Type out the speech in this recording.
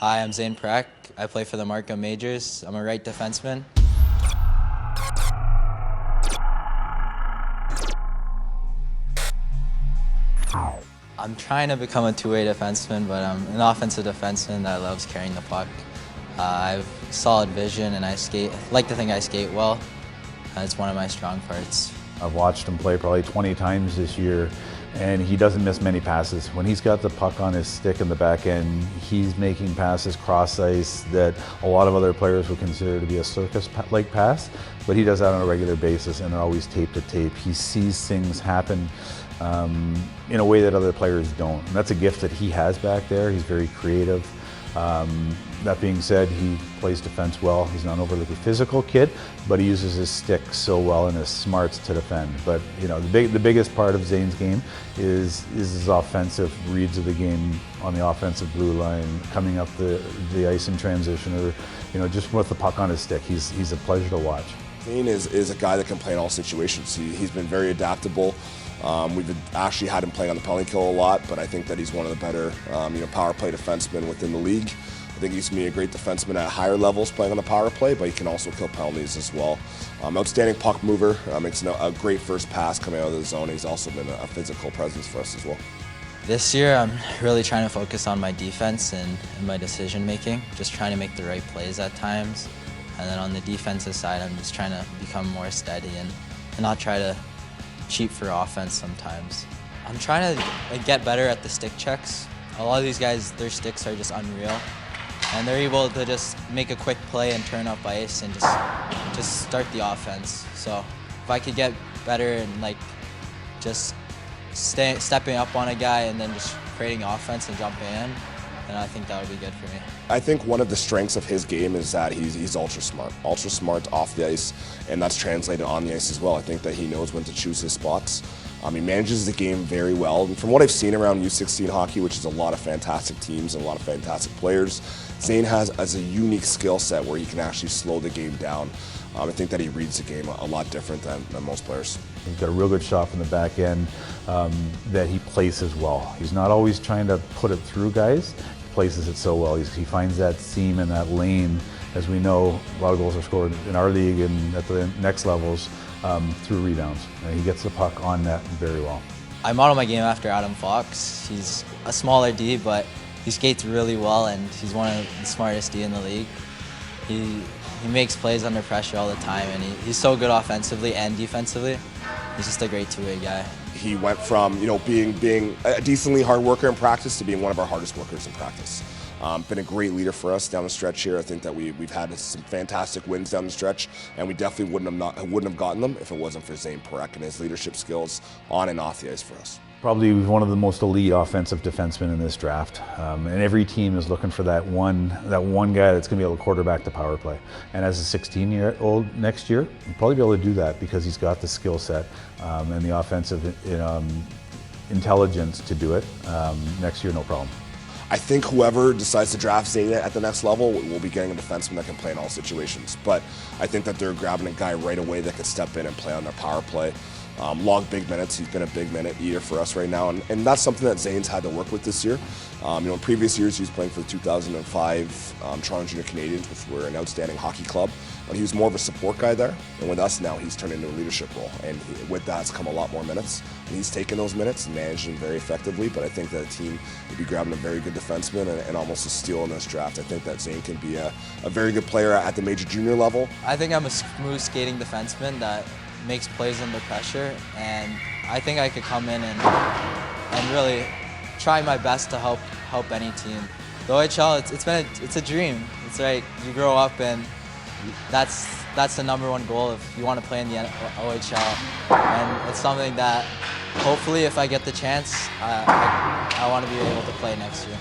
Hi, I'm Zayne Parekh. I play for the Markham Majors. I'm a right defenseman. I'm trying to become a two-way defenseman, but I'm an offensive defenseman that loves carrying the puck. I have solid vision and I like to think I skate well. It's one of my strong parts. I've watched him play probably 20 times this year, and he doesn't miss many passes. When he's got the puck on his stick in the back end, he's making passes cross ice that a lot of other players would consider to be a circus-like pass, but he does that on a regular basis, and they're always tape to tape. He sees things happen in a way that other players don't. And that's a gift that he has back there. He's very creative. That being said, he plays defense well. He's not an overly physical kid, but he uses his stick so well and his smarts to defend. But you know, the biggest part of Zayne's game is his offensive reads of the game on the offensive blue line, coming up the ice in transition, or just with the puck on his stick. He's a pleasure to watch. Zayne is a guy that can play in all situations. He's been very adaptable. We've actually had him playing on the penalty kill a lot, but I think that he's one of the better power play defensemen within the league. I think he's going to be a great defenseman at higher levels playing on the power play, but he can also kill penalties as well. Outstanding puck mover, makes a great first pass coming out of the zone. He's also been a physical presence for us as well. This year, I'm really trying to focus on my defense and my decision making, just trying to make the right plays at times. And then on the defensive side, I'm just trying to become more steady and not try to cheap for offense sometimes. I'm trying to get better at the stick checks. A lot of these guys, their sticks are just unreal, and they're able to just make a quick play and turn up ice and just start the offense. So if I could get better and just stepping up on a guy and then just creating offense and jumping in, then I think that would be good for me. I think one of the strengths of his game is that he's ultra smart off the ice, and that's translated on the ice as well. I think that he knows when to choose his spots. He manages the game very well, and from what I've seen around U16 hockey, which is a lot of fantastic teams and a lot of fantastic players, Zayne has a unique skill set where he can actually slow the game down. I think that he reads the game a lot different than most players. He's got a real good shot from the back end that he places well. He's not always trying to put it through guys. He places it so well. He finds that seam and that lane. As we know, a lot of goals are scored in our league and at the next levels through rebounds. And he gets the puck on net very well. I model my game after Adam Fox. He's a smaller D, but he skates really well, and he's one of the smartest D in the league. He makes plays under pressure all the time, and he's so good offensively and defensively. He's just a great two-way guy. He went from being a decently hard worker in practice to being one of our hardest workers in practice. Been a great leader for us down the stretch here. I think that we've had some fantastic wins down the stretch, and we definitely wouldn't have gotten them if it wasn't for Zayne Parekh and his leadership skills on and off the ice for us. Probably one of the most elite offensive defensemen in this draft, and every team is looking for that one guy that's going to be able to quarterback the power play. And as a 16-year-old next year, he'll probably be able to do that because he's got the skill set and the offensive intelligence to do it. Next year, no problem. I think whoever decides to draft Zayne at the next level will be getting a defenseman that can play in all situations. But I think that they're grabbing a guy right away that could step in and play on their power play. Log big minutes. He's been a big minute eater for us right now, and that's something that Zayne's had to work with this year. In previous years, he was playing for the 2005 Toronto Junior Canadians, which were an outstanding hockey club. But he was more of a support guy there, and with us now, he's turned into a leadership role. And with that has come a lot more minutes. And he's taken those minutes and managed them very effectively. But I think that a team would be grabbing a very good defenseman and almost a steal in this draft. I think that Zayne can be a very good player at the major junior level. I think I'm a smooth skating defenseman that makes plays under pressure, and I think I could come in and really try my best to help any team. The OHL, it's a dream. It's like you grow up and that's the #1 goal if you want to play in the OHL, and it's something that hopefully if I get the chance, I want to be able to play next year.